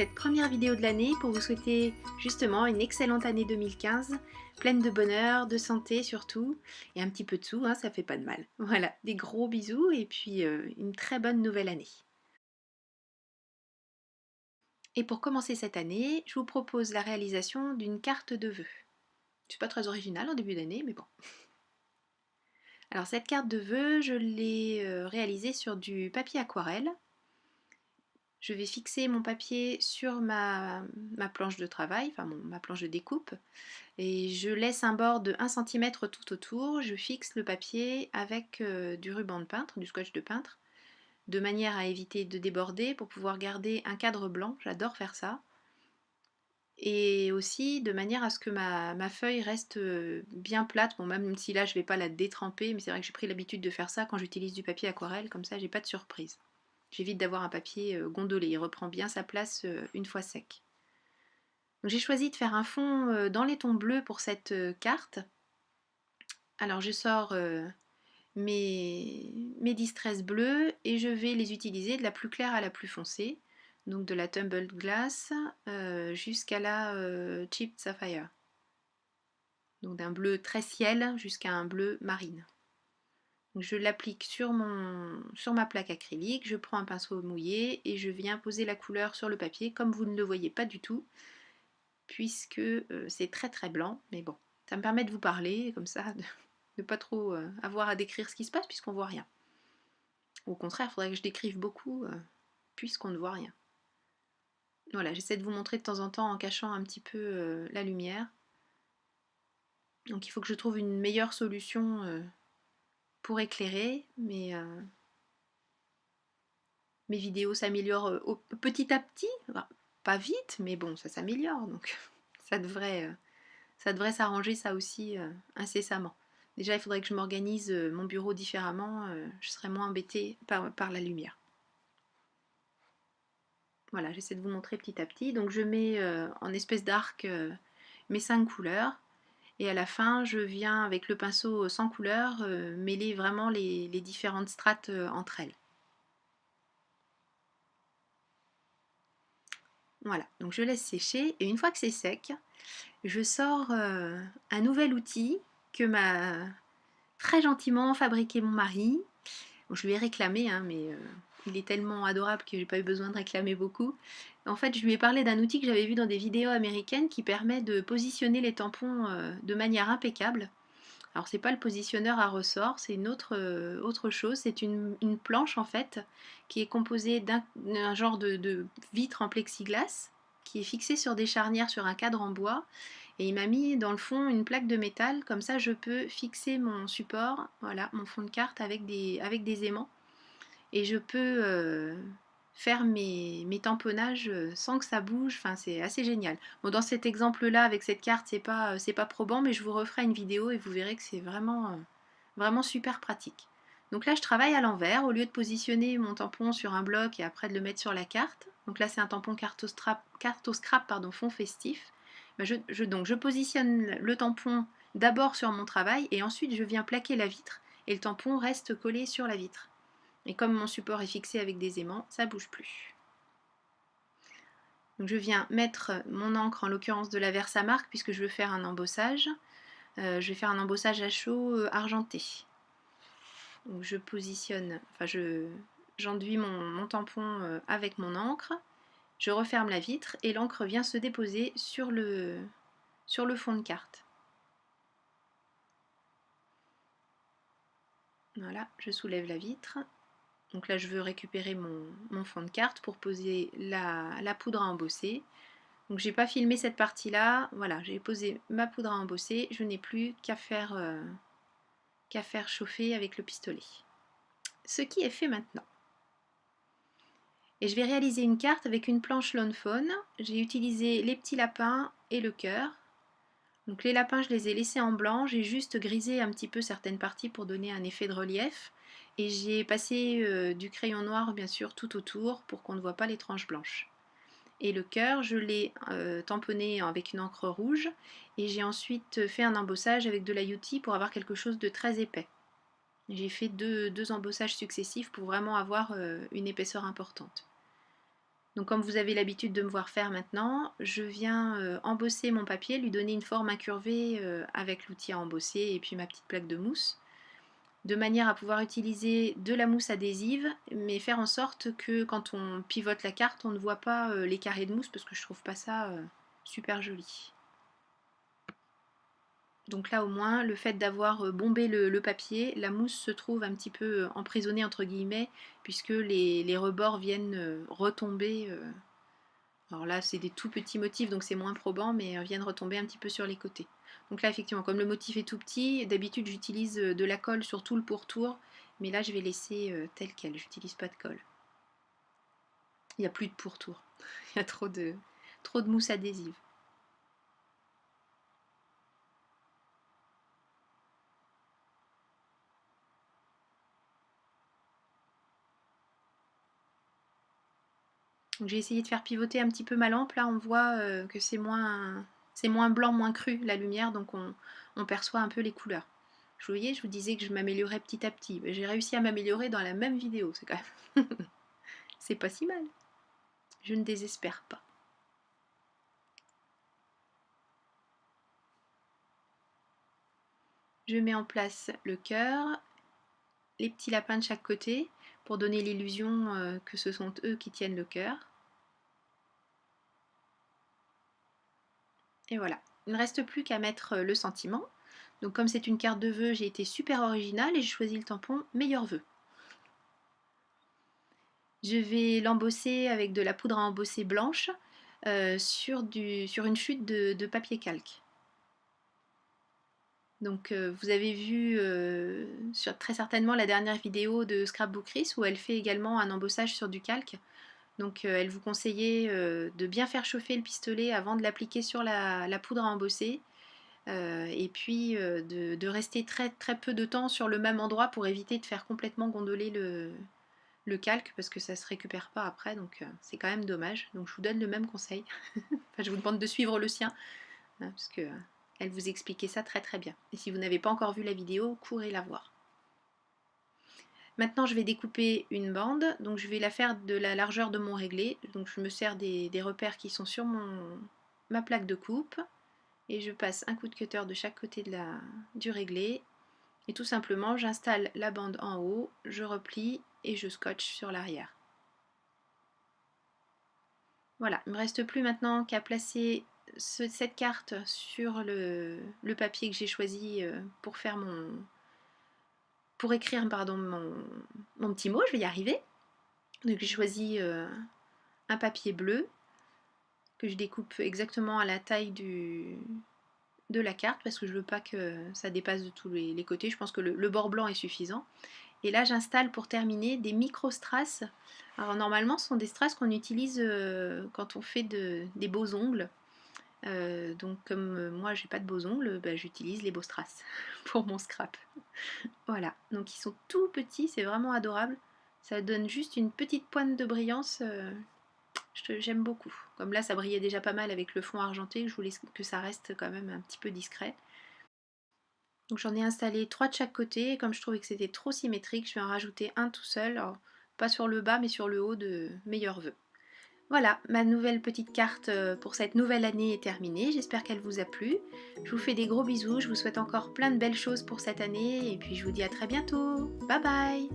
cette première vidéo de l'année pour vous souhaiter justement une excellente année 2015, pleine de bonheur, de santé surtout, et un petit peu de sous, hein, ça fait pas de mal. Voilà, des gros bisous et puis une très bonne nouvelle année. Et pour commencer cette année, je vous propose la réalisation d'une carte de vœux. C'est pas très original en début d'année, mais bon. Alors cette carte de vœux, je l'ai réalisée sur du papier aquarelle. Je vais fixer mon papier sur ma planche de travail, enfin ma planche de découpe, et je laisse un bord de 1 cm tout autour. Je fixe le papier avec du ruban de peintre, du scotch de peintre, de manière à éviter de déborder pour pouvoir garder un cadre blanc, j'adore faire ça. Et aussi de manière à ce que ma feuille reste bien plate, bon, même si là je ne vais pas la détremper, mais c'est vrai que j'ai pris l'habitude de faire ça quand j'utilise du papier aquarelle, comme ça j'ai pas de surprise. J'évite d'avoir un papier gondolé, il reprend bien sa place une fois sec. Donc j'ai choisi de faire un fond dans les tons bleus pour cette carte. Alors je sors mes Distress bleus et je vais les utiliser de la plus claire à la plus foncée. Donc de la Tumbled Glass jusqu'à la Chipped Sapphire. Donc d'un bleu très ciel jusqu'à un bleu marine. Donc je l'applique sur ma plaque acrylique, je prends un pinceau mouillé et je viens poser la couleur sur le papier comme vous ne le voyez pas du tout, puisque c'est très très blanc, mais bon, ça me permet de vous parler, comme ça, de ne pas trop avoir à décrire ce qui se passe puisqu'on ne voit rien. Au contraire, il faudrait que je décrive beaucoup puisqu'on ne voit rien. Voilà, j'essaie de vous montrer de temps en temps en cachant un petit peu la lumière. Donc il faut que je trouve une meilleure solution pour éclairer, mais mes vidéos s'améliorent petit à petit, enfin, pas vite, mais bon, ça s'améliore, donc ça devrait s'arranger ça aussi incessamment. Déjà, il faudrait que je m'organise mon bureau différemment, je serais moins embêtée par la lumière. Voilà, j'essaie de vous montrer petit à petit. Donc je mets en espèce d'arc mes 5 couleurs. Et à la fin, je viens avec le pinceau sans couleur mêler vraiment les différentes strates entre elles. Voilà, donc je laisse sécher et une fois que c'est sec, je sors un nouvel outil que m'a très gentiment fabriqué mon mari. Bon, je lui ai réclamé, hein, mais il est tellement adorable que j'ai pas eu besoin de réclamer beaucoup. En fait, je lui ai parlé d'un outil que j'avais vu dans des vidéos américaines qui permet de positionner les tampons de manière impeccable. Alors c'est pas le positionneur à ressort, c'est une autre chose, c'est une planche en fait qui est composée d'un genre de vitre en plexiglas qui est fixée sur des charnières sur un cadre en bois et il m'a mis dans le fond une plaque de métal, comme ça je peux fixer mon support, voilà, mon fond de carte avec des aimants et je peux faire mes tamponnages sans que ça bouge, enfin c'est assez génial. Bon, dans cet exemple là avec cette carte c'est pas probant, mais je vous referai une vidéo et vous verrez que c'est vraiment super pratique. Donc là je travaille à l'envers, au lieu de positionner mon tampon sur un bloc et après de le mettre sur la carte. Donc là c'est un tampon Cartoscrap pardon, fond festif. Ben je positionne le tampon d'abord sur mon travail et ensuite je viens plaquer la vitre et le tampon reste collé sur la vitre. Et comme mon support est fixé avec des aimants, ça ne bouge plus. Donc je viens mettre mon encre, en l'occurrence de la Versamark, puisque je veux faire un embossage. Je vais faire un embossage à chaud argenté. Donc je positionne, enfin j'enduis mon tampon avec mon encre. Je referme la vitre et l'encre vient se déposer sur le fond de carte. Voilà, je soulève la vitre. Donc là, je veux récupérer mon fond de carte pour poser la poudre à embosser. Donc j'ai pas filmé cette partie-là. Voilà, j'ai posé ma poudre à embosser. Je n'ai plus qu'à faire chauffer avec le pistolet. Ce qui est fait maintenant. Et je vais réaliser une carte avec une planche Lawn Fawn. J'ai utilisé les petits lapins et le cœur. Donc les lapins, je les ai laissés en blanc. J'ai juste grisé un petit peu certaines parties pour donner un effet de relief. Et j'ai passé du crayon noir, bien sûr, tout autour pour qu'on ne voit pas les tranches blanches. Et le cœur, je l'ai tamponné avec une encre rouge. Et j'ai ensuite fait un embossage avec de la UT pour avoir quelque chose de très épais. J'ai fait deux embossages successifs pour vraiment avoir une épaisseur importante. Donc comme vous avez l'habitude de me voir faire maintenant, je viens embosser mon papier, lui donner une forme incurvée avec l'outil à embosser et puis ma petite plaque de mousse, de manière à pouvoir utiliser de la mousse adhésive, mais faire en sorte que quand on pivote la carte, on ne voit pas les carrés de mousse, parce que je trouve pas ça super joli. Donc là au moins, le fait d'avoir bombé le papier, la mousse se trouve un petit peu emprisonnée entre guillemets, puisque les rebords viennent retomber. Alors là c'est des tout petits motifs, donc c'est moins probant, mais viennent retomber un petit peu sur les côtés. Donc là effectivement, comme le motif est tout petit, d'habitude j'utilise de la colle sur tout le pourtour, mais là je vais laisser tel quel, j'utilise pas de colle. Il n'y a plus de pourtour, il y a trop de mousse adhésive. Donc j'ai essayé de faire pivoter un petit peu ma lampe, là on voit que c'est moins blanc, moins cru la lumière, donc on perçoit un peu les couleurs. Vous voyez, je vous disais que je m'améliorais petit à petit. J'ai réussi à m'améliorer dans la même vidéo, c'est quand même... c'est pas si mal. Je ne désespère pas. Je mets en place le cœur, les petits lapins de chaque côté, pour donner l'illusion que ce sont eux qui tiennent le cœur. Et voilà, il ne reste plus qu'à mettre le sentiment. Donc comme c'est une carte de vœux, j'ai été super originale et j'ai choisi le tampon meilleur vœu. Je vais l'embosser avec de la poudre à embosser blanche sur une chute de papier calque. Donc vous avez vu très certainement la dernière vidéo de Scrapbookeris où elle fait également un embossage sur du calque. Donc elle vous conseillait de bien faire chauffer le pistolet avant de l'appliquer sur la poudre à embosser. Et puis de rester très très peu de temps sur le même endroit pour éviter de faire complètement gondoler le calque, parce que ça se récupère pas après, donc c'est quand même dommage. Donc je vous donne le même conseil. Enfin, je vous demande de suivre le sien, hein, parce que elle vous expliquait ça très très bien. Et si vous n'avez pas encore vu la vidéo, courez la voir. Maintenant je vais découper une bande, donc je vais la faire de la largeur de mon réglé. Donc je me sers des repères qui sont sur ma plaque de coupe, et je passe un coup de cutter de chaque côté du réglé, et tout simplement j'installe la bande en haut, je replie et je scotche sur l'arrière. Voilà, il ne me reste plus maintenant qu'à placer cette carte sur le papier que j'ai choisi pour faire pour écrire pardon, mon petit mot, je vais y arriver. Donc j'ai choisi un papier bleu que je découpe exactement à la taille de la carte, parce que je veux pas que ça dépasse de tous les côtés. Je pense que le bord blanc est suffisant. Et là j'installe pour terminer des micro-strass. Alors normalement ce sont des strass qu'on utilise quand on fait des beaux ongles. Donc comme moi j'ai pas de beaux ongles, bah, j'utilise les beaux strass pour mon scrap. Voilà, donc ils sont tout petits, c'est vraiment adorable. Ça donne juste une petite pointe de brillance. J'aime beaucoup. Comme là ça brillait déjà pas mal avec le fond argenté, je voulais que ça reste quand même un petit peu discret. Donc j'en ai installé 3 de chaque côté, et comme je trouvais que c'était trop symétrique, je vais en rajouter un tout seul, alors pas sur le bas mais sur le haut de meilleurs vœux. Voilà, ma nouvelle petite carte pour cette nouvelle année est terminée, j'espère qu'elle vous a plu. Je vous fais des gros bisous, je vous souhaite encore plein de belles choses pour cette année, et puis je vous dis à très bientôt. Bye bye.